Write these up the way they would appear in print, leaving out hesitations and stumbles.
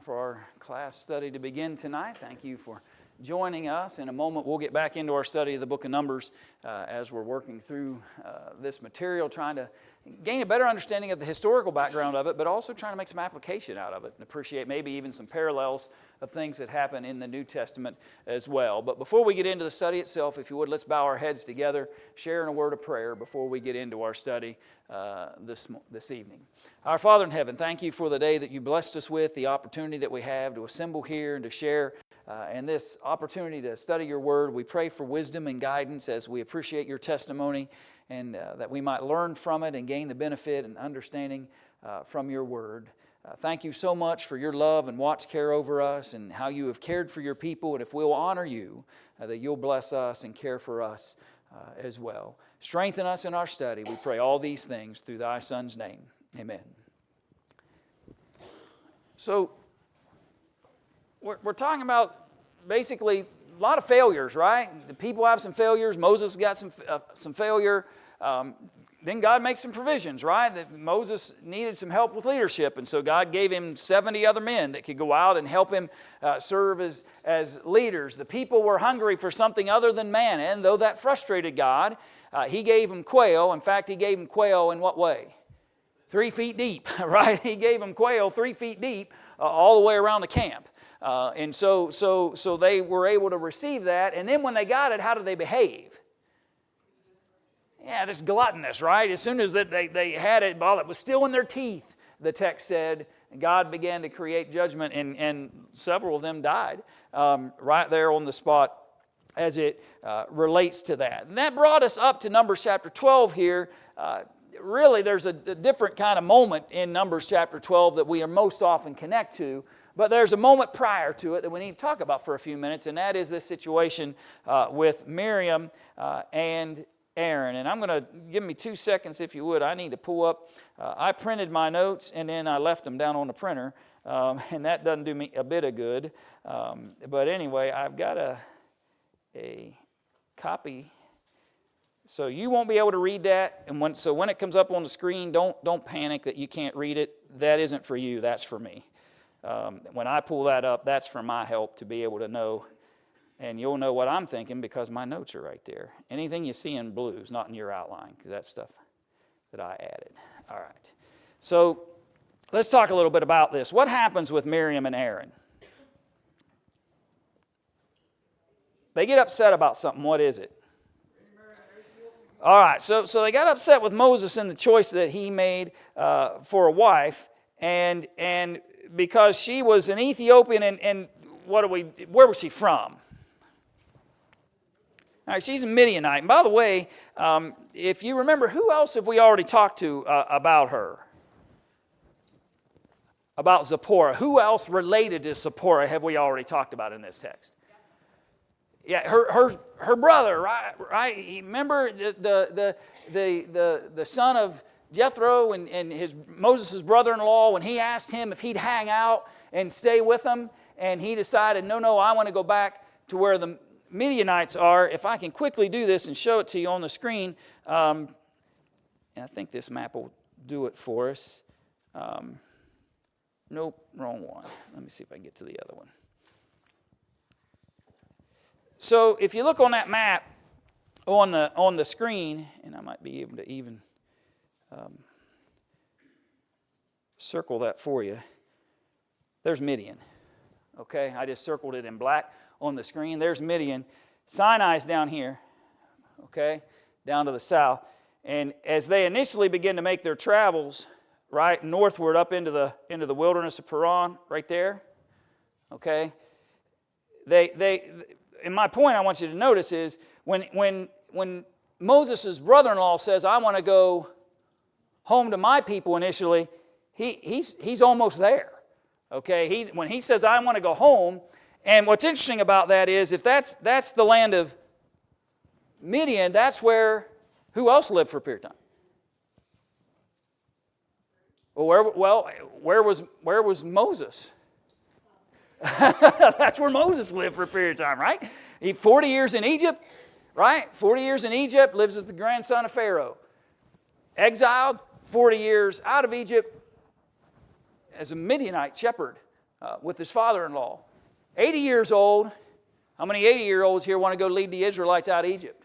For our class study to begin tonight. Thank you for joining us. In a moment, we'll get back into our study of the book of Numbers as we're working through this material, trying to gain a better understanding of the historical background of it, but also trying to make some application out of it and appreciate maybe even some parallels of things that happen in the New Testament as well. But before we get into the study itself, if you would, let's bow our heads together, share in a word of prayer before we get into our study this evening. Our Father in heaven, thank you for the day that you blessed us with, the opportunity that we have to assemble here and to share and this opportunity to study your word. We pray for wisdom and guidance as we appreciate your testimony and that we might learn from it and gain the benefit and understanding from your word. Thank you so much for your love and watch care over us and how you have cared for your people. And if we'll honor you, that you'll bless us and care for us as well. Strengthen us in our study. We pray all these things through thy Son's name. Amen. So, we're talking about basically a lot of failures, right? The people have some failures. Moses got some failure. Then God makes some provisions, right? That Moses needed some help with leadership, and so God gave him 70 other men that could go out and help him serve as leaders. The people were hungry for something other than manna, and though that frustrated God, He gave them quail. In fact, He gave them quail in what way? 3 feet deep, right? He gave them quail 3 feet deep all the way around the camp. And so they were able to receive that, and then when they got it, how did they behave? Yeah, just gluttonous, right? As soon as they had it, while it was still in their teeth, the text said, God began to create judgment, and several of them died right there on the spot as it relates to that. And that brought us up to Numbers chapter 12 here. Really, there's a different kind of moment in Numbers chapter 12 that we are most often connect to, but there's a moment prior to it that we need to talk about for a few minutes, and that is this situation with Miriam and Aaron. And I'm going to give me 2 seconds if you would. I need to pull up. I printed my notes and then I left them down on the printer, and that doesn't do me a bit of good. But anyway, I've got a copy. So you won't be able to read that, and when it comes up on the screen, don't panic that you can't read it. That isn't for you. That's for me. When I pull that up, that's for my help to be able to know. And you'll know what I'm thinking because my notes are right there. Anything you see in blue is not in your outline because that's stuff that I added. All right. So let's talk a little bit about this. What happens with Miriam and Aaron? They get upset about something. What is it? All right. So they got upset with Moses in the choice that he made for a wife. And because she was an Ethiopian and where was she from? All right, she's a Midianite. And by the way, if you remember, who else have we already talked to about her? About Zipporah. Who else related to Zipporah have we already talked about in this text? Yeah, her brother, right? Remember the son of Jethro and Moses' brother-in-law, when he asked him if he'd hang out and stay with them, and he decided, no, I want to go back to where the Midianites are. If I can quickly do this and show it to you on the screen, and I think this map will do it for us. Nope, wrong one. Let me see if I can get to the other one. So if you look on that map on the screen, and I might be able to even circle that for you. There's Midian. Okay, I just circled it in black on the screen. There's Midian. Sinai's down here, okay, down to the south. And as they initially begin to make their travels, right, northward up into the wilderness of Paran, right there, okay, and my point I want you to notice is when Moses' brother-in-law says, I want to go home to my people initially, he's almost there. Okay, when he says, I want to go home, and what's interesting about that is if that's the land of Midian, that's who else lived for a period of time? Where was Moses? That's where Moses lived for a period of time, right? 40 years in Egypt, right? 40 years in Egypt, lives as the grandson of Pharaoh. Exiled, 40 years out of Egypt as a Midianite shepherd with his father-in-law. 80 years old. How many 80-year-olds here want to go lead the Israelites out of Egypt?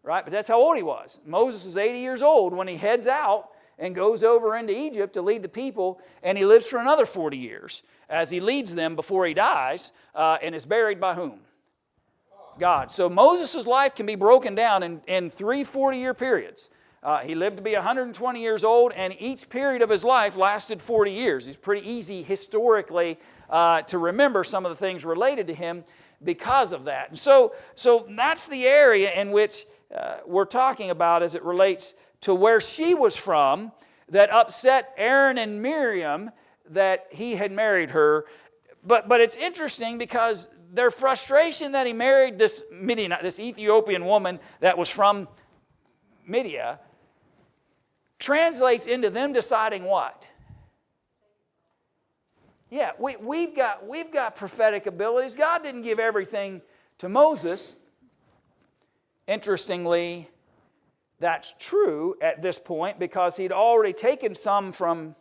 Right? But that's how old he was. Moses was 80 years old when he heads out and goes over into Egypt to lead the people, and he lives for another 40 years as he leads them before he dies, and is buried by whom? God. So Moses' life can be broken down in 3 40-year periods. He lived to be 120 years old, and each period of his life lasted 40 years. It's pretty easy historically to remember some of the things related to him because of that. And so that's the area in which we're talking about as it relates to where she was from that upset Aaron and Miriam that he had married her. But it's interesting because their frustration that he married this Ethiopian woman that was from Midian translates into them deciding what? Yeah, we've got prophetic abilities. God didn't give everything to Moses. Interestingly, that's true at this point because he'd already taken some from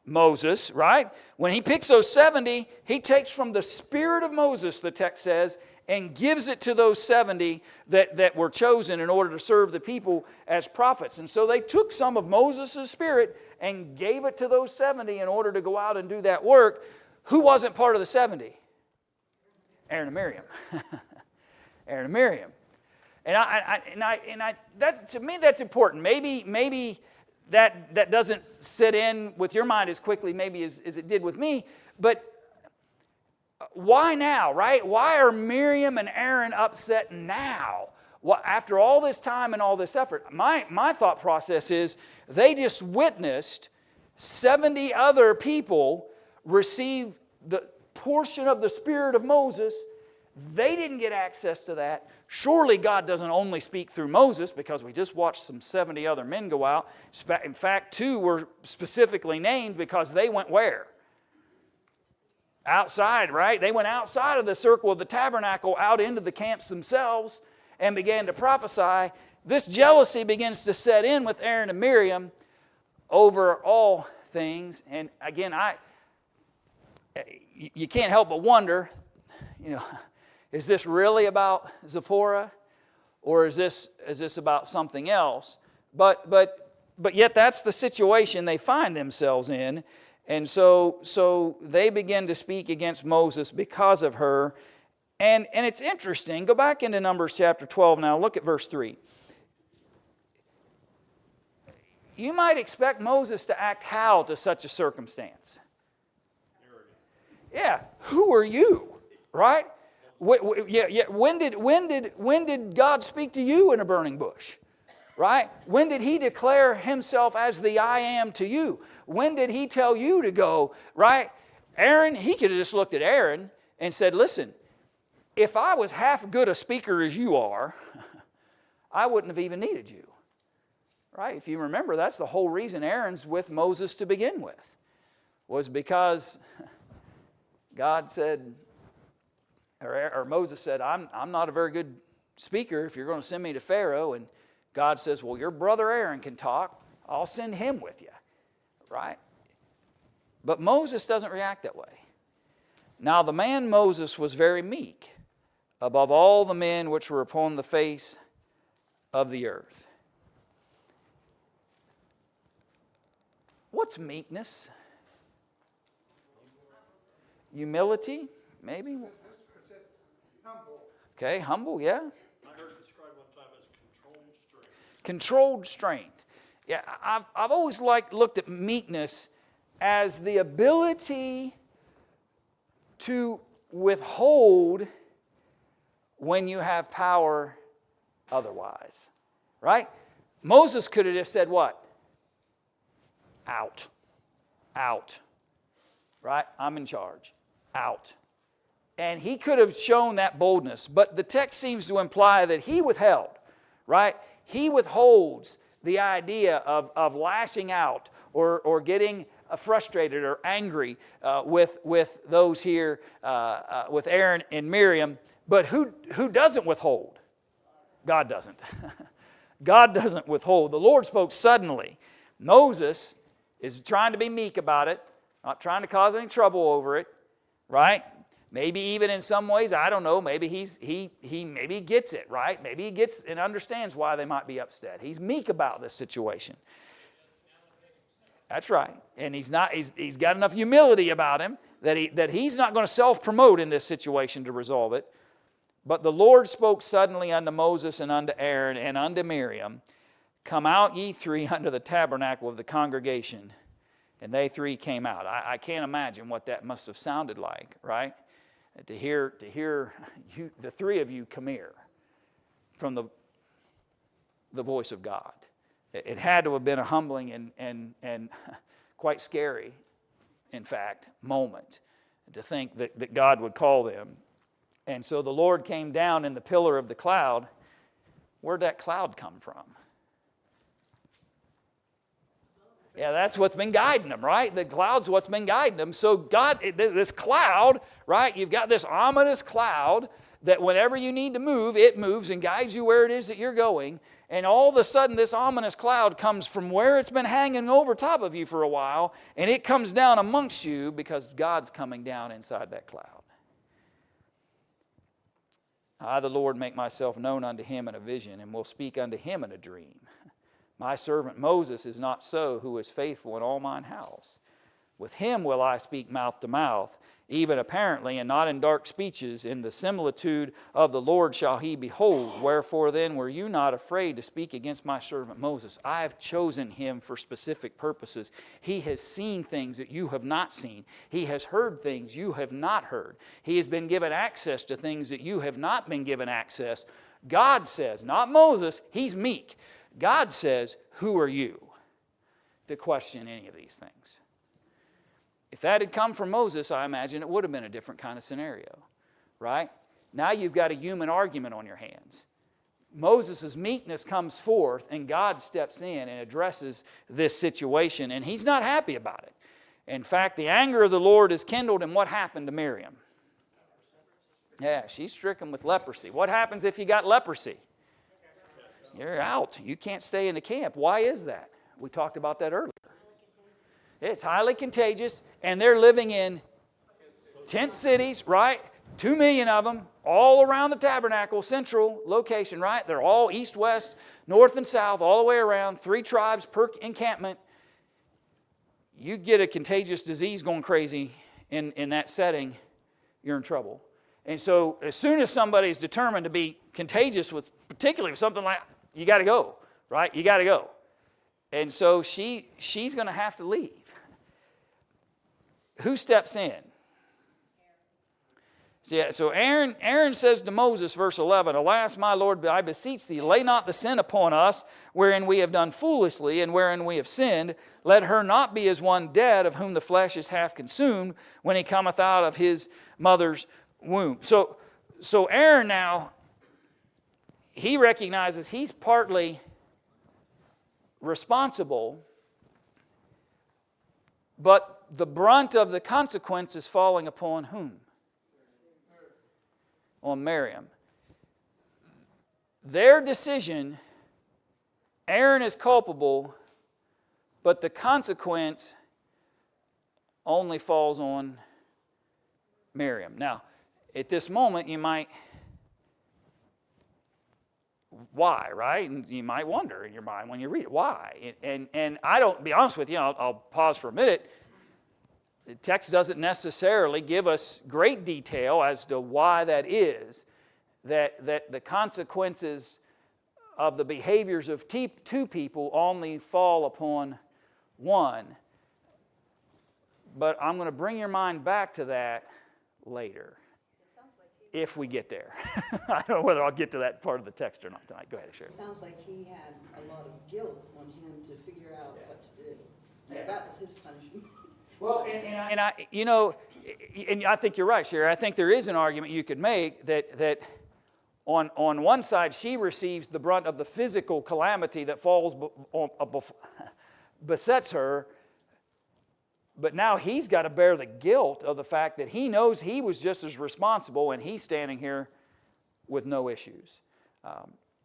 Moses, right? When he picks those 70, he takes from the spirit of Moses, the text says, and gives it to those 70 that were chosen in order to serve the people as prophets. And so they took some of Moses' spirit and gave it to those 70 in order to go out and do that work. Who wasn't part of the 70? Aaron and Miriam. Aaron and Miriam. And that, to me, that's important. Maybe that doesn't sit in with your mind as quickly maybe as it did with me, but why now, right? Why are Miriam and Aaron upset now? After all this time and all this effort, my thought process is they just witnessed 70 other people receive the portion of the spirit of Moses. They didn't get access to that. Surely God doesn't only speak through Moses because we just watched some 70 other men go out. In fact, 2 were specifically named because they went where? Outside, right? They went outside of the circle of the tabernacle out into the camps themselves and began to prophesy. This jealousy begins to set in with Aaron and Miriam over all things. And again, you can't help but wonder, is this really about Zipporah, or is this about something else? But yet that's the situation they find themselves in. And so they begin to speak against Moses because of her. And it's interesting. Go back into Numbers chapter 12 now. Look at verse 3. You might expect Moses to act how to such a circumstance? Yeah, who are you? Right? When did God speak to you in a burning bush? Right? When did He declare Himself as the I am to you? When did He tell you to go? Right? Aaron, he could have just looked at Aaron and said, listen, if I was half good a speaker as you are, I wouldn't have even needed you. Right? If you remember, that's the whole reason Aaron's with Moses to begin with, was because God said, or Moses said, I'm not a very good speaker if you're going to send me to Pharaoh. And God says, well, your brother Aaron can talk. I'll send him with you. Right? But Moses doesn't react that way. Now the man Moses was very meek above all the men which were upon the face of the earth. What's meekness? Humility, maybe? Okay, humble, yeah. I heard it described one time as controlled strength. Controlled strength. Yeah, I've always looked at meekness as the ability to withhold when you have power otherwise. Right? Moses could have just said what? Out. Out. Right? I'm in charge. Out. And he could have shown that boldness, but the text seems to imply that he withheld, right? He withholds the idea of lashing out or getting frustrated or angry with those here, with Aaron and Miriam. But who doesn't withhold? God doesn't. God doesn't withhold. The Lord spoke suddenly. Moses is trying to be meek about it. Not trying to cause any trouble over it, right? Maybe even in some ways, I don't know, maybe he maybe gets it, right? Maybe he gets and understands why they might be upset. He's meek about this situation. That's right. And he's got enough humility about him that he's not going to self-promote in this situation to resolve it. But the Lord spoke suddenly unto Moses and unto Aaron and unto Miriam, Come out ye three unto the tabernacle of the congregation. And they three came out. I can't imagine what that must have sounded like, right? To hear you, the three of you come here from the voice of God. It had to have been a humbling and quite scary, in fact, moment to think that God would call them. And so the Lord came down in the pillar of the cloud. Where'd that cloud come from? Yeah, that's what's been guiding them, right? The cloud's what's been guiding them. So God, this cloud, right? You've got this ominous cloud that whenever you need to move, it moves and guides you where it is that you're going. And all of a sudden, this ominous cloud comes from where it's been hanging over top of you for a while, and it comes down amongst you because God's coming down inside that cloud. I, the Lord, make myself known unto him in a vision, and will speak unto him in a dream. My servant Moses is not so, who is faithful in all mine house. With him will I speak mouth to mouth, even apparently, and not in dark speeches. In the similitude of the Lord shall he behold. Wherefore then were you not afraid to speak against my servant Moses? I have chosen him for specific purposes. He has seen things that you have not seen. He has heard things you have not heard. He has been given access to things that you have not been given access. God says, not Moses, he's meek. God says, who are you to question any of these things? If that had come from Moses, I imagine it would have been a different kind of scenario, right? Now you've got a human argument on your hands. Moses' meekness comes forth, and God steps in and addresses this situation, and he's not happy about it. In fact, the anger of the Lord is kindled, and what happened to Miriam? Yeah, she's stricken with leprosy. What happens if you got leprosy? You're out. You can't stay in the camp. Why is that? We talked about that earlier. It's highly contagious, and they're living in tent cities, right? 2 million of them, all around the tabernacle, central location, right? They're all east, west, north, and south, all the way around, 3 tribes per encampment. You get a contagious disease going crazy in that setting, you're in trouble. And so as soon as somebody's determined to be contagious with particularly something like, you got to go, right? You got to go. And so she's going to have to leave. Who steps in? So Aaron says to Moses, verse 11, Alas, my Lord, I beseech thee, lay not the sin upon us, wherein we have done foolishly, and wherein we have sinned. Let her not be as one dead, of whom the flesh is half consumed, when he cometh out of his mother's womb. So Aaron now, he recognizes he's partly responsible, but the brunt of the consequence is falling upon whom? On Miriam. Their decision, Aaron is culpable, but the consequence only falls on Miriam. Now, at this moment, you might, why, right? And you might wonder in your mind when you read it, why? And I don't, be honest with you, I'll pause for a minute. The text doesn't necessarily give us great detail as to why that is, that the consequences of the behaviors of 2 people only fall upon one. But I'm going to bring your mind back to that later, if we get there. I don't know whether I'll get to that part of the text or not tonight. Go ahead, Sherry. It sounds like he had a lot of guilt on him to figure out what to do. So that was his punishment. Well, and I think you're right, Sherry. I think there is an argument you could make that on one side she receives the brunt of the physical calamity that besets her, but now he's got to bear the guilt of the fact that he knows he was just as responsible, and he's standing here with no issues,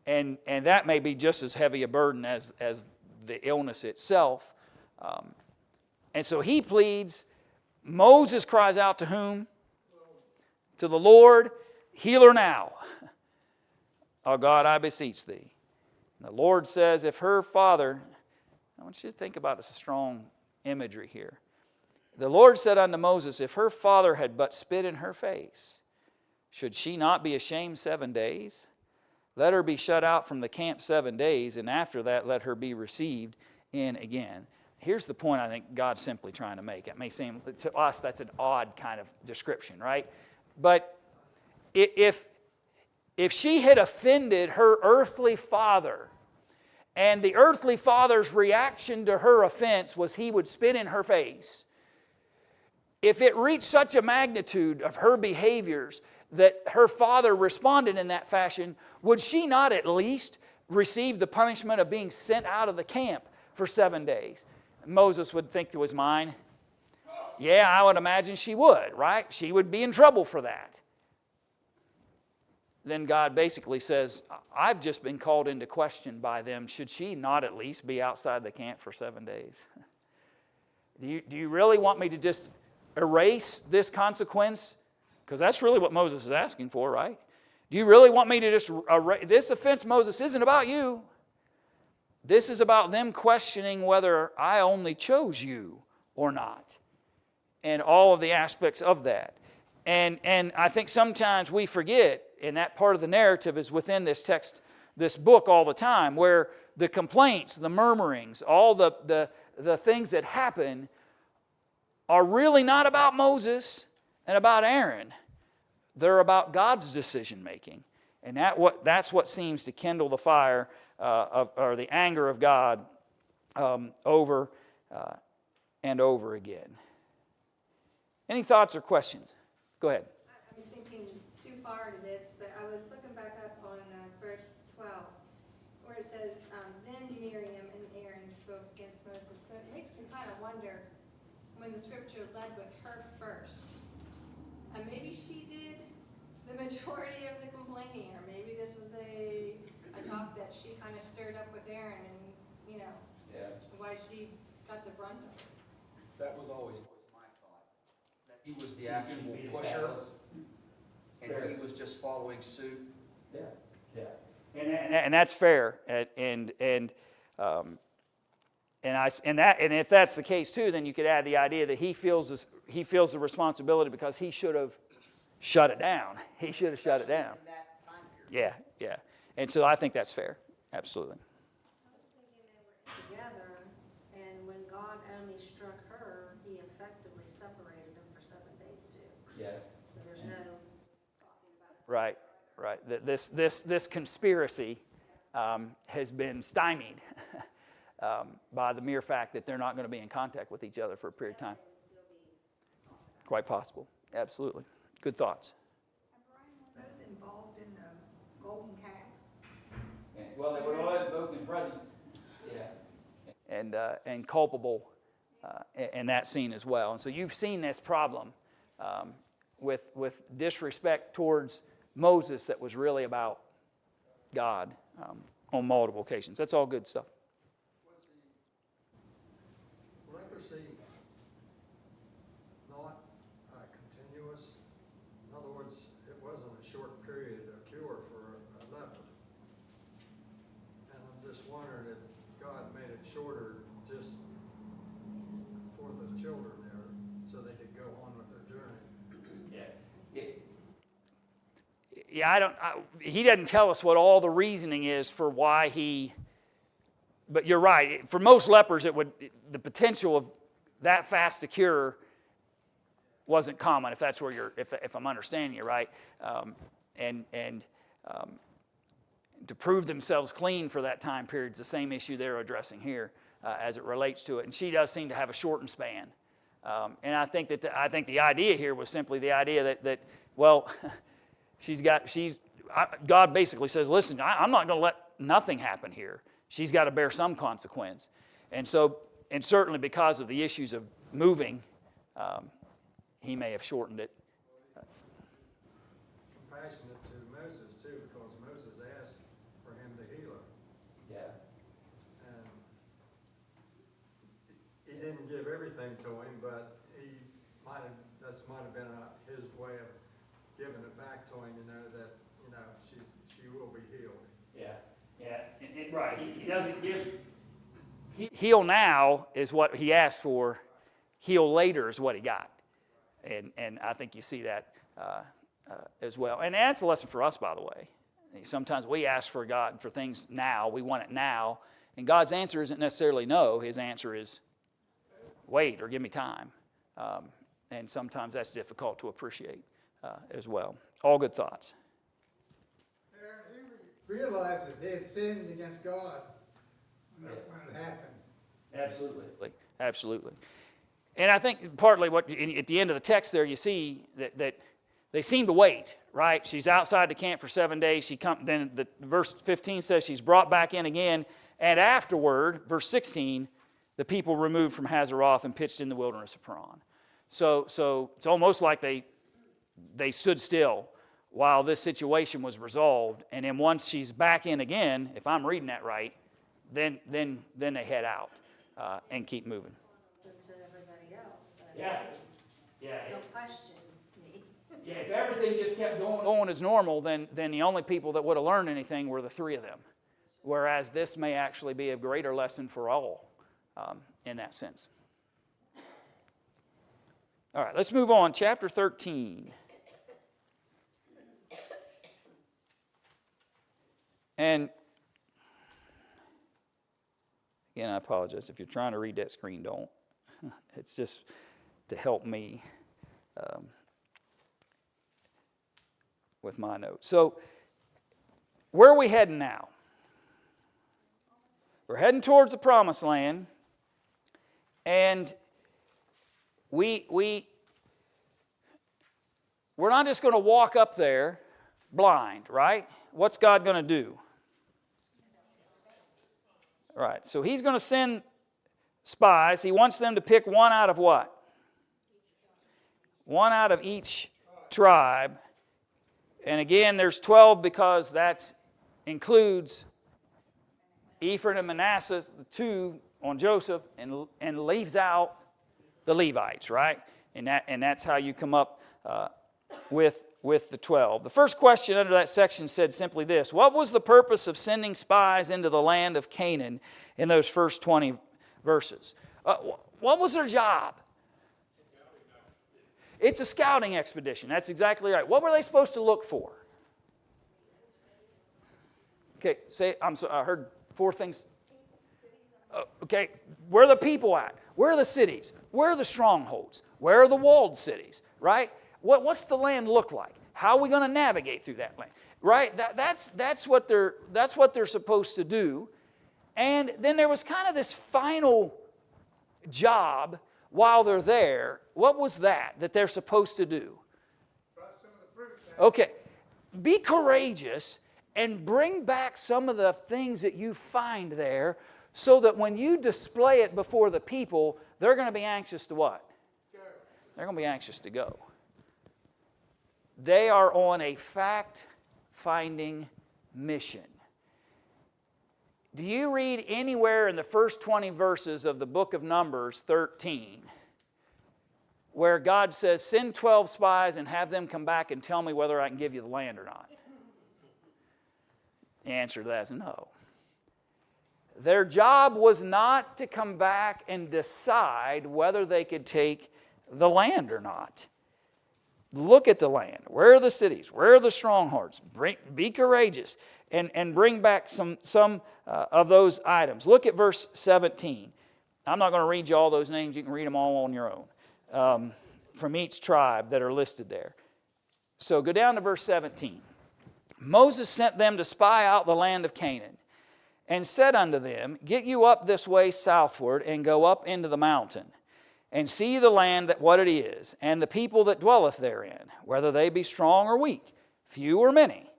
and that may be just as heavy a burden as the illness itself. And so he pleads Moses cries out to whom? To the Lord, heal her now. Oh God, I beseech thee. And the Lord says, if her father, I want you to think about this strong imagery here. The Lord said unto Moses, if her father had but spit in her face, should she not be ashamed 7 days? Let her be shut out from the camp 7 days, and after that let her be received in again. Here's the point I think God's simply trying to make. It may seem, to us, that's an odd kind of description, right? But if she had offended her earthly father, and the earthly father's reaction to her offense was he would spit in her face, if it reached such a magnitude of her behaviors that her father responded in that fashion, would she not at least receive the punishment of being sent out of the camp for 7 days? Moses would think to his mind, yeah, I would imagine she would, right? She would be in trouble for that. Then God basically says, I've just been called into question by them. Should she not at least be outside the camp for 7 days? Do you really want me to just erase this consequence? Because that's really what Moses is asking for, right? Do you really want me to just erase? This offense, Moses, isn't about you. This is about them questioning whether I only chose you or not. And all of the aspects of that. And I think sometimes we forget, and that part of the narrative is within this text, this book all the time, where the complaints, the murmurings, all the things that happen are really not about Moses and about Aaron. They're about God's decision making. And that's what seems to kindle the fire or the anger of God over and over again. Any thoughts or questions? Go ahead. I'm thinking too far to this, but I was looking back up on verse 12, where it says, then Miriam and Aaron spoke against Moses. So it makes me kind of wonder, when the scripture led with her first, and maybe she did the majority of the complaining, or maybe this was a talk that she kind of stirred up with Aaron, and, why she got the brunt of it. That was always my thought. That he was the actual pusher, and he was just following suit. Yeah. And that's fair. And if that's the case too, then you could add the idea that he feels the responsibility because he should have shut it down. He should have shut it down. In that time period. Yeah. And so I think that's fair. Absolutely. I was thinking they were together, and when God only struck her, he effectively separated them for 7 days too. Yeah. So there's no talking about it. Right. This conspiracy has been stymied by the mere fact that they're not going to be in contact with each other for a period of time. Quite possible. Absolutely. Good thoughts. And Brian, were both involved in the golden calf? Well, they were both been present. Yeah. And culpable in that scene as well. And so you've seen this problem with disrespect towards Moses that was really about God on multiple occasions. That's all good stuff. Was the leprosy not continuous? In other words, it wasn't a short period of cure for a leper. And I'm just wondering if God made it shorter just for the children there, so they could go on with their journey. He doesn't tell us what all the reasoning is for why he, but you're right. For most lepers, the potential of that fast to cure wasn't common, if that's where if I'm understanding you right. To prove themselves clean for that time period is the same issue they're addressing here as it relates to it. And she does seem to have a shortened span. And I think the idea here was simply the idea that God basically says, listen, I'm not going to let nothing happen here. She's got to bear some consequence. And certainly because of the issues of moving, he may have shortened it. Compassionate to Moses too, because Moses asked for him to heal her. Yeah. And he didn't give everything to him, but he might his way of giving it back to him, that, she will be healed. Right. He doesn't give. Heal now is what he asked for. Heal later is what he got. And I think you see that as well. And that's a lesson for us, by the way. Sometimes we ask for God for things now. We want it now. And God's answer isn't necessarily no. His answer is wait or give me time. And sometimes that's difficult to appreciate as well. All good thoughts. He realized that they had sinned against God when it happened. Absolutely. And I think partly what at the end of the text there you see that they seem to wait, right? She's outside the camp for 7 days. Then verse 15 says she's brought back in again. And afterward, verse 16, the people removed from Hazeroth and pitched in the wilderness of Paran. So it's almost like they stood still while this situation was resolved. And then once she's back in again, if I'm reading that right, then they head out and keep moving. To everybody else. That don't question me. Yeah, if everything just kept going as normal, then the only people that would have learned anything were the three of them. Whereas this may actually be a greater lesson for all in that sense. All right, let's move on. Chapter 13. And again, I apologize. If you're trying to read that screen, don't. It's just to help me with my notes. So, where are we heading now? We're heading towards the promised land. And we're not just going to walk up there blind, right? What's God going to do? Right, so he's going to send spies. He wants them to pick one out of what? One out of each tribe. And again, there's 12 because that includes Ephraim and Manasseh, the two on Joseph, and leaves out the Levites, right? And that's how you come up with the 12. The first question under that section said simply this: what was the purpose of sending spies into the land of Canaan in those first 20 verses? What was their job? It's a scouting expedition. That's exactly right. What were they supposed to look for? Okay, I heard 4 things. Okay, where are the people at? Where are the cities? Where are the strongholds? Where are the walled cities? Right? What's the land look like? How are we going to navigate through that land? Right? That's what they're supposed to do. And then there was kind of this final job while they're there. What was that they're supposed to do? Okay. Be courageous and bring back some of the things that you find there so that when you display it before the people, they're going to be anxious to what? They're going to be anxious to go. They are on a fact-finding mission. Do you read anywhere in the first 20 verses of the book of Numbers 13 where God says, send 12 spies and have them come back and tell me whether I can give you the land or not? The answer to that is no. Their job was not to come back and decide whether they could take the land or not. Look at the land. Where are the cities? Where are the strongholds? Be courageous and bring back some of those items. Look at verse 17. I'm not going to read you all those names. You can read them all on your own from each tribe that are listed there. So go down to verse 17. Moses sent them to spy out the land of Canaan and said unto them, get you up this way southward and go up into the mountain and see the land that what it is, and the people that dwelleth therein, whether they be strong or weak, few or many,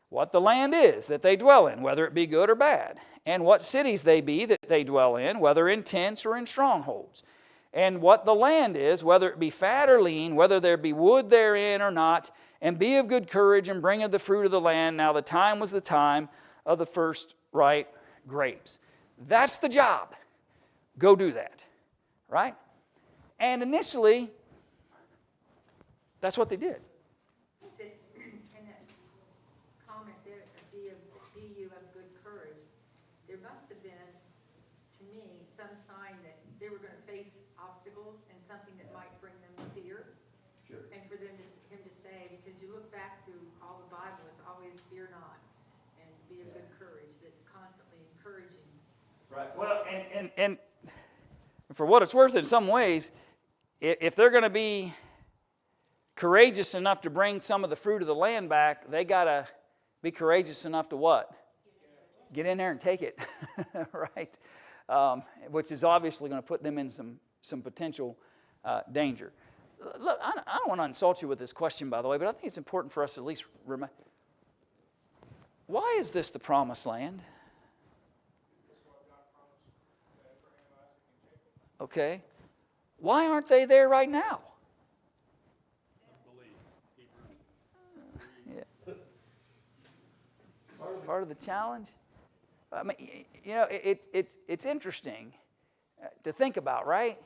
what the land is that they dwell in, whether it be good or bad, and what cities they be that they dwell in, whether in tents or in strongholds, and what the land is, whether it be fat or lean, whether there be wood therein or not, and be of good courage, and bring of the fruit of the land. Now the time was the time of the first ripe grapes. That's the job. Go do that, right? And initially, That's what they did. And that comment there, be you of good courage, there must have been, to me, some sign that they were going to face obstacles and something that might bring them fear. Sure. And for him to say, because you look back through all the Bible, it's always fear not and be of good courage. That's constantly encouraging. Right. Well, and for what it's worth, in some ways, if they're going to be courageous enough to bring some of the fruit of the land back, they got to be courageous enough to what? Get in there and take it, right? Which is obviously going to put them in some potential danger. Look, I don't want to insult you with this question, by the way, but I think it's important for us to at least remember. Why is this the promised land? Okay. Why aren't they there right now? Yeah. Part of the challenge. I mean, you know, it's interesting to think about, right?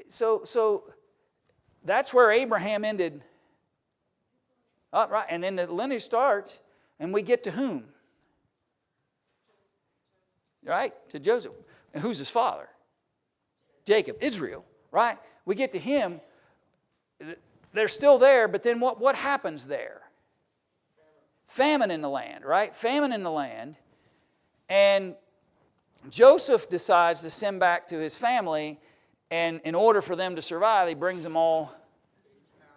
So that's where Abraham ended. Right, and then the lineage starts, and we get to whom? Right? To Joseph. And who's his father? Jacob, Israel, right? We get to him. They're still there, but then what happens there? Famine in the land, right? Famine in the land. And Joseph decides to send back to his family, and in order for them to survive, he brings them all,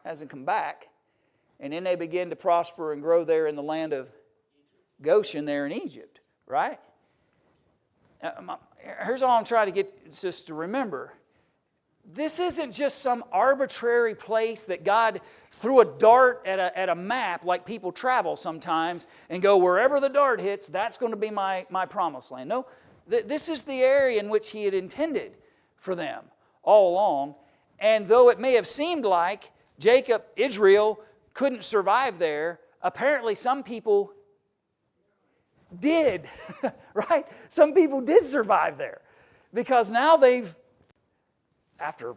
hasn't come back. And then they begin to prosper and grow there in the land of Goshen there in Egypt, right? Here's all I'm trying to get just to remember. This isn't just some arbitrary place that God threw a dart at a map like people travel sometimes and go, wherever the dart hits, that's going to be my promised land. No, this is the area in which He had intended for them all along. And though it may have seemed like Jacob, Israel, couldn't survive there, apparently some people did, right? Some people did survive there because now they've, after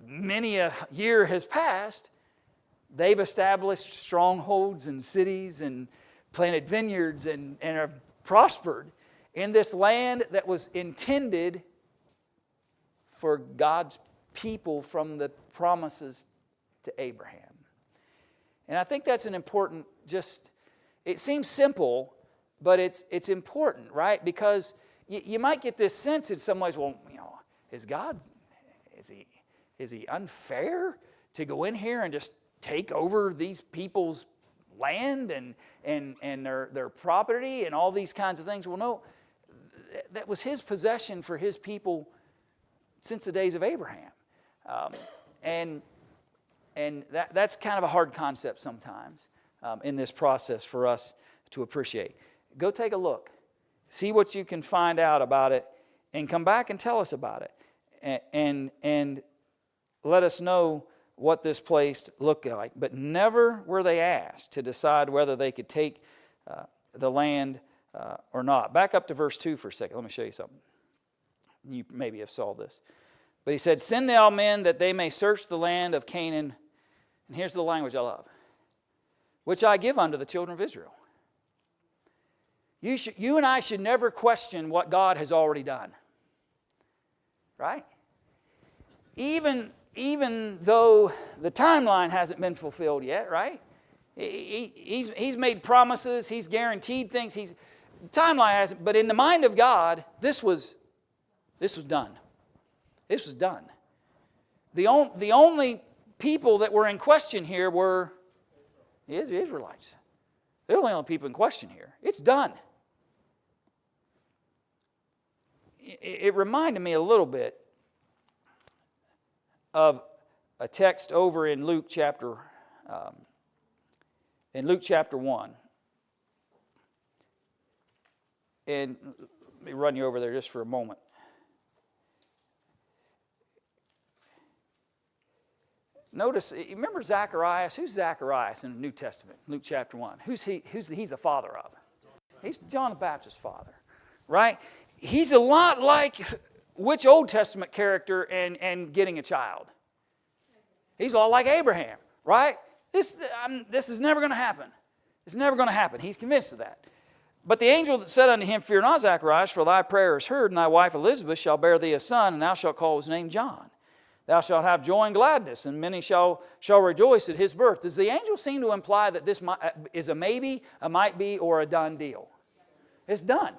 many a year has passed, they've established strongholds and cities and planted vineyards and have prospered in this land that was intended for God's people from the promises to Abraham. And I think that's an important, it seems simple, but it's important, right? Because you might get this sense in some ways, well, you know, is he unfair to go in here and just take over these people's land and their property and all these kinds of things? Well, no, that was His possession for His people since the days of Abraham. And that's kind of a hard concept sometimes in this process for us to appreciate. Go take a look. See what you can find out about it and come back and tell us about it. And let us know what this place looked like. But never were they asked to decide whether they could take the land or not. Back up to verse 2 for a second. Let me show you something. You maybe have saw this. But he said, send thou men that they may search the land of Canaan. And here's the language I love. Which I give unto the children of Israel. You and I should never question what God has already done. Right? Even though the timeline hasn't been fulfilled yet, right? He's made promises, He's guaranteed things, the timeline hasn't, but in the mind of God, this was done. This was done. The only people that were in question here were the Israelites. They're the only people in question here. It's done. It reminded me a little bit of a text over in Luke chapter 1. And let me run you over there just for a moment. Notice, you remember Zacharias? Who's Zacharias in the New Testament? Luke chapter 1. Who's he? He's the father of? He's John the Baptist's father, right? He's a lot like which Old Testament character and getting a child? He's a lot like Abraham, right? This is never going to happen. It's never going to happen. He's convinced of that. But the angel that said unto him, Fear not, Zacharias, for thy prayer is heard, and thy wife Elizabeth shall bear thee a son, and thou shalt call his name John. Thou shalt have joy and gladness, and many shall rejoice at his birth. Does the angel seem to imply that this is a maybe, a might be, or a done deal? It's done.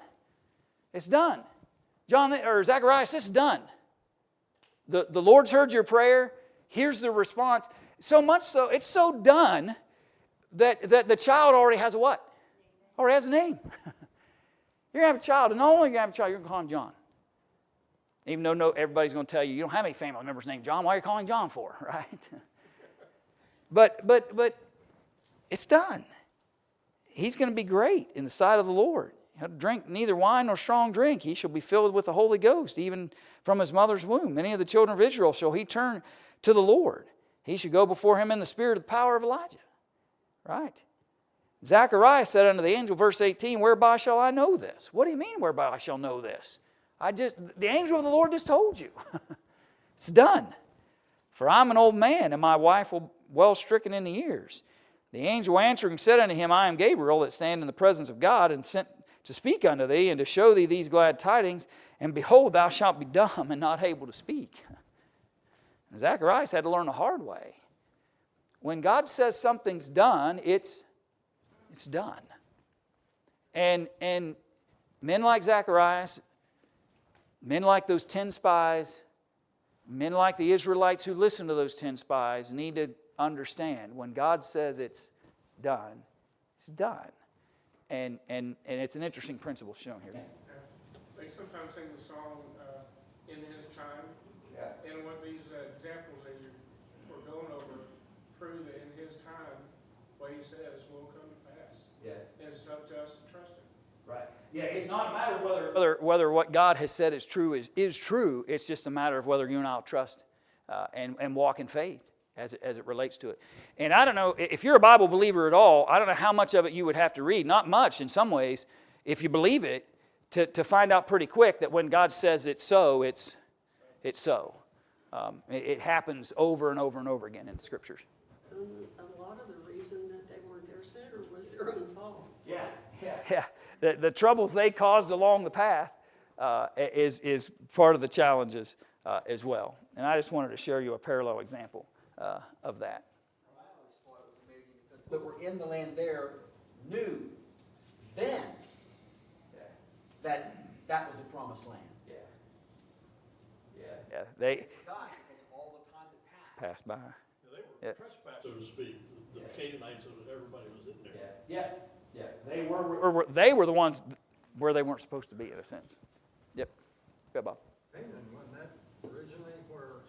It's done. Zacharias, it's done. The Lord's heard your prayer. Here's the response. So much so, it's so done that the child already has a what? Already has a name. You're going to have a child, and not only are you going to have a child, you're going to call him John. Even though everybody's going to tell you, you don't have any family members named John, why are you calling John for, right? But it's done. He's going to be great in the sight of the Lord. He'll drink neither wine nor strong drink. He shall be filled with the Holy Ghost, even from his mother's womb. Many of the children of Israel shall he turn to the Lord. He shall go before him in the spirit of the power of Elijah. Right? Zacharias said unto the angel, verse 18, Whereby shall I know this? What do you mean, whereby I shall know this? The angel of the Lord just told you. It's done. For I'm an old man, and my wife well stricken in the years. The angel answering said unto him, I am Gabriel, that stand in the presence of God, and sent to speak unto thee, and to show thee these glad tidings. And behold, thou shalt be dumb, and not able to speak. And Zacharias had to learn the hard way. When God says something's done, it's done. And men like Zacharias, men like those 10 spies, men like the Israelites who listened to those 10 spies need to understand when God says it's done, it's done. And it's an interesting principle shown here. They sometimes sing the song, In His Time. Yeah. And what these examples that you were going over prove that in His time, what He says will come to pass. Yeah. And it's up to us to trust Him. Right. Yeah, it's not a matter of whether what God has said is true is true. It's just a matter of whether you and I will trust and walk in faith as it relates to it. And I don't know, if you're a Bible believer at all, I don't know how much of it you would have to read. Not much in some ways, if you believe it, to find out pretty quick that when God says it's so, it's so. It happens over and over and over again in the Scriptures. A lot of the reason that they weren't there sooner was their own fault. Yeah. The troubles they caused along the path is part of the challenges as well. And I just wanted to share you a parallel example of that. I always thought it was amazing because that were in the land there knew then that was the promised land. Yeah. They Forgot because of all the time that passed by. They were trespassed, so to speak. The Canaanites, everybody was in there. Yeah. They were the ones where they weren't supposed to be, in a sense. Yep. Go ahead, Bob. Canaan, wasn't that originally where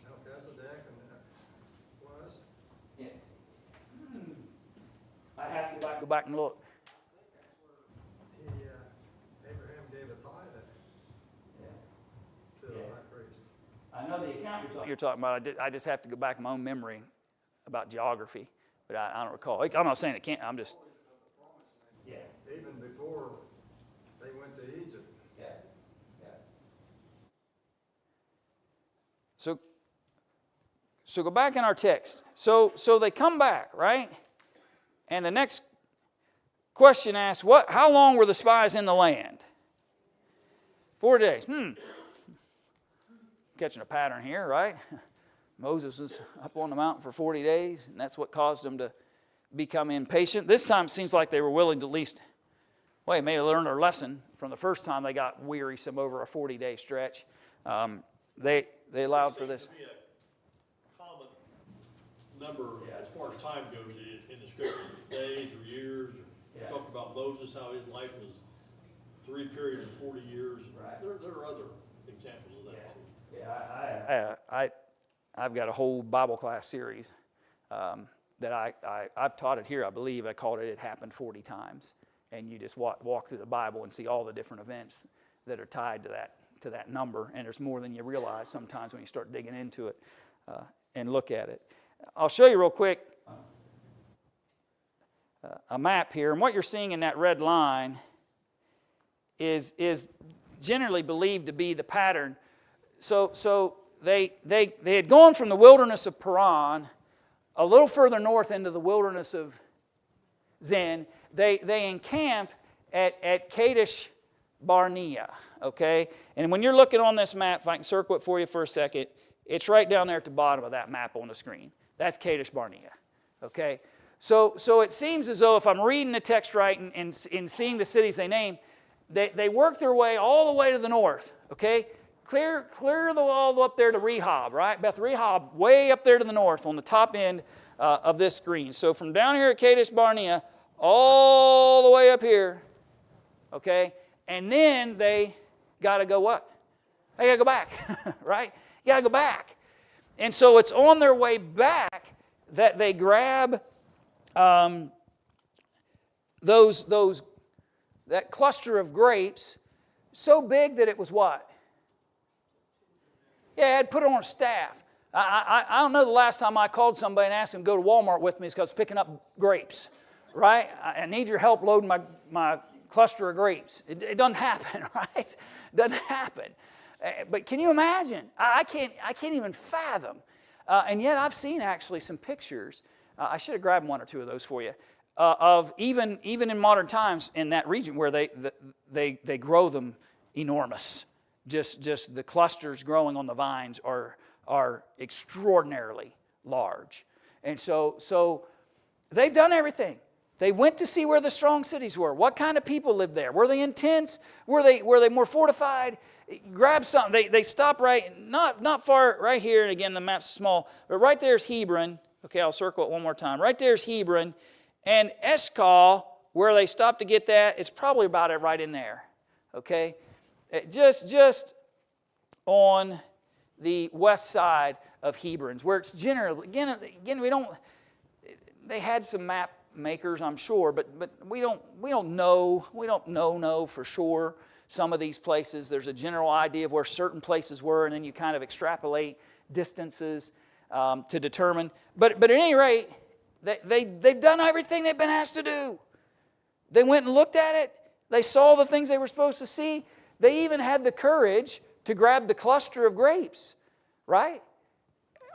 Melchizedek and that was? Yeah. I have to go back and look. Abraham gave a tithe to the high priest. I know the account you're talking about. I just have to go back in my own memory about geography, but I don't recall. I'm not saying it can't. I'm just. Yeah. Even before they went to Egypt. Yeah. So go back in our text. So they come back, right? And the next question asks, how long were the spies in the land? 4 days. Catching a pattern here, right? Moses was up on the mountain for 40 days, and that's what caused them to become impatient. This time it seems like they were willing to at least, maybe learn their lesson from the first time they got wearisome over a 40-day stretch. They allowed for this. Seems to be a common number as far as time goes in the Scripture, days or years. Or talk about Moses, how his life was 3 periods of 40 years. Right. There are other examples of that too. Yeah, I've got a whole Bible class series that I've taught it here, I believe. I called it It Happened 40 Times. And you just walk through the Bible and see all the different events that are tied to that number. And there's more than you realize sometimes when you start digging into it and look at it. I'll show you real quick a map here. And what you're seeing in that red line is generally believed to be the pattern. So they had gone from the wilderness of Paran a little further north into the wilderness of Zin. They encamp at Kadesh Barnea, okay? And when you're looking on this map, if I can circle it for you for a second, it's right down there at the bottom of that map on the screen. That's Kadesh Barnea, okay? So it seems as though if I'm reading the text right and seeing the cities they name, they work their way all the way to the north, okay? Clear the wall up there to Rehob, right? Beth Rehob, way up there to the north on the top end of this screen. So from down here at Kadesh Barnea, all the way up here, okay? And then they got to go what? They got to go back, right? You got to go back. And so it's on their way back that they grab that cluster of grapes so big that it was what? Yeah, I'd put it on a staff. I don't know the last time I called somebody and asked them to go to Walmart with me is because I was picking up grapes, right? I need your help loading my cluster of grapes. It doesn't happen, right? It doesn't happen. But can you imagine? I can't even fathom. And yet I've seen actually some pictures. I should have grabbed one or two of those for you. Of even in modern times in that region where they grow them enormous. Just the clusters growing on the vines are extraordinarily large. And so they've done everything. They went to see where the strong cities were. What kind of people lived there? Were they intense? Were they more fortified? Grab something. They stop right, not far, right here. And again, the map's small, but right there's Hebron. Okay, I'll circle it one more time. Right there's Hebron. And Eshcol, where they stopped to get that, is probably about it right in there. Okay? Just on the west side of Hebron's, where it's generally, again, we don't, they had some map makers, I'm sure, but we don't know for sure some of these places. There's a general idea of where certain places were, and then you kind of extrapolate distances to determine. But at any rate, they've done everything they've been asked to do. They went and looked at it. They saw the things they were supposed to see. They even had the courage to grab the cluster of grapes, right?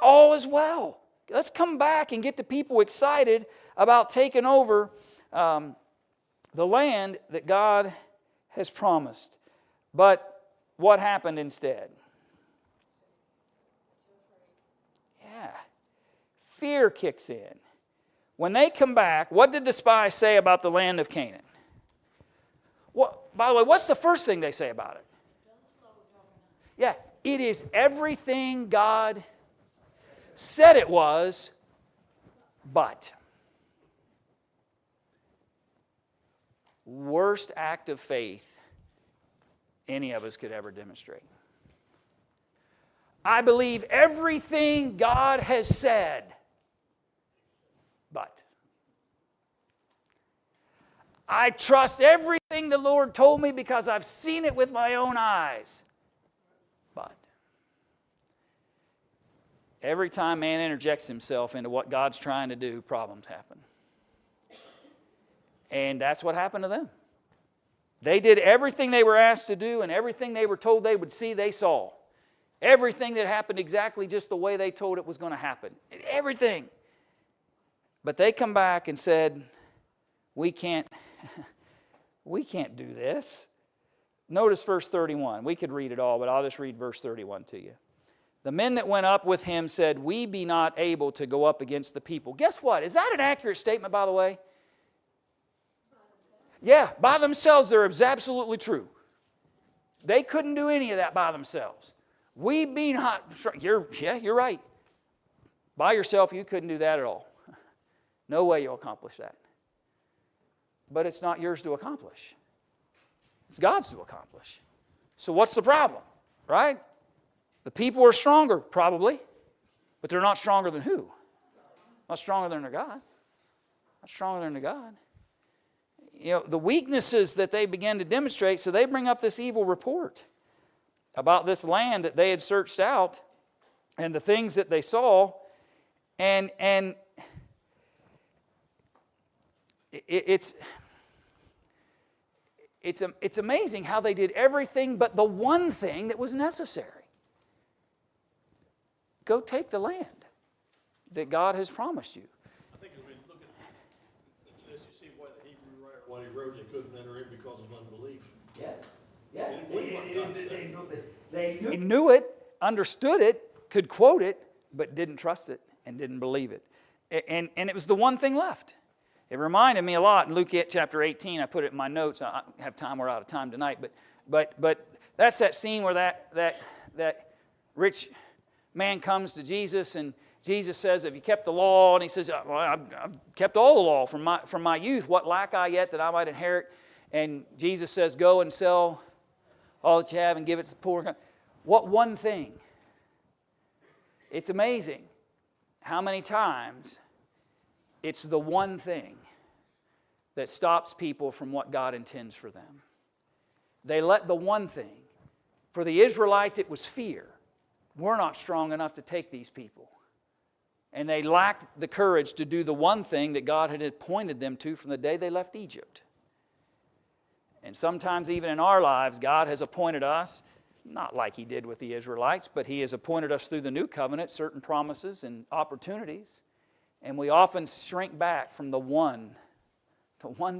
All is well. Let's come back and get the people excited about taking over the land that God has promised. But what happened instead? Yeah. Fear kicks in. When they come back, what did the spies say about the land of Canaan? By the way, what's the first thing they say about it? Yeah, it is everything God said it was, but. Worst act of faith any of us could ever demonstrate. I believe everything God has said, but. I trust everything the Lord told me because I've seen it with my own eyes. But every time man interjects himself into what God's trying to do, problems happen. And that's what happened to them. They did everything they were asked to do, and everything they were told they would see, they saw. Everything that happened exactly just the way they told it was going to happen. Everything. But they come back and said, we can't do this. Notice verse 31. We could read it all, but I'll just read verse 31 to you. The men that went up with him said, we be not able to go up against the people. Guess what? Is that an accurate statement, by the way? Yeah, by themselves, they're absolutely true. They couldn't do any of that by themselves. We be not, you're right. By yourself, you couldn't do that at all. No way you'll accomplish that. But it's not yours to accomplish. It's God's to accomplish. So what's the problem, right? The people are stronger, probably, but they're not stronger than who? Not stronger than their God. Not stronger than their God. You know, the weaknesses that they began to demonstrate, so they bring up this evil report about this land that they had searched out and the things that they saw, and it's amazing how they did everything but the one thing that was necessary. Go take the land. that God has promised you. I think as we look at this, you see why the Hebrew writer, when he wrote, they couldn't enter in because of unbelief. Yeah. Yeah. They didn't believe what God said. They knew it, understood it, could quote it, but didn't trust it and didn't believe it. And it was the one thing left. It reminded me a lot in Luke chapter 18. I put it in my notes. I don't have time. We're out of time tonight. But that's that scene where that rich man comes to Jesus, and Jesus says, "Have you kept the law?" And he says, "Well, I've kept all the law from my youth. What lack I yet that I might inherit?" And Jesus says, "Go and sell all that you have and give it to the poor." What one thing? It's amazing how many times it's the one thing that stops people from what God intends for them. They let the one thing. For the Israelites, it was fear. We're not strong enough to take these people. And they lacked the courage to do the one thing that God had appointed them to from the day they left Egypt. And sometimes even in our lives, God has appointed us, not like He did with the Israelites, but He has appointed us through the new covenant, certain promises and opportunities. And we often shrink back from the one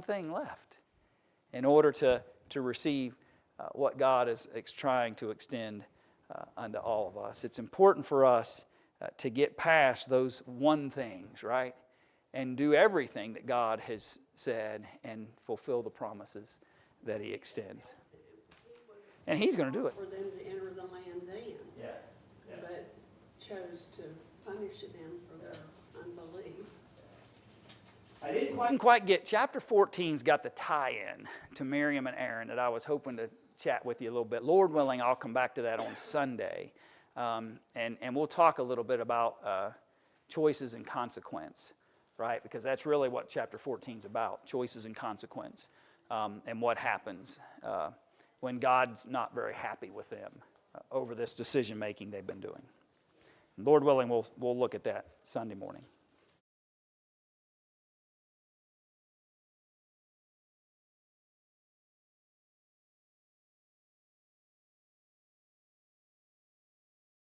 thing left in order to receive what God is trying to extend unto all of us. It's important for us to get past those one things, right? And do everything that God has said and fulfill the promises that He extends. And He's going to do it. For them to enter the land then. Yeah. But chose to punish them for their unbelief. I didn't quite get, chapter 14's got the tie-in to Miriam and Aaron that I was hoping to chat with you a little bit. Lord willing, I'll come back to that on Sunday. And we'll talk a little bit about choices and consequence, right? Because that's really what chapter 14's about, choices and consequence, and what happens when God's not very happy with them over this decision-making they've been doing. Lord willing, we'll look at that Sunday morning.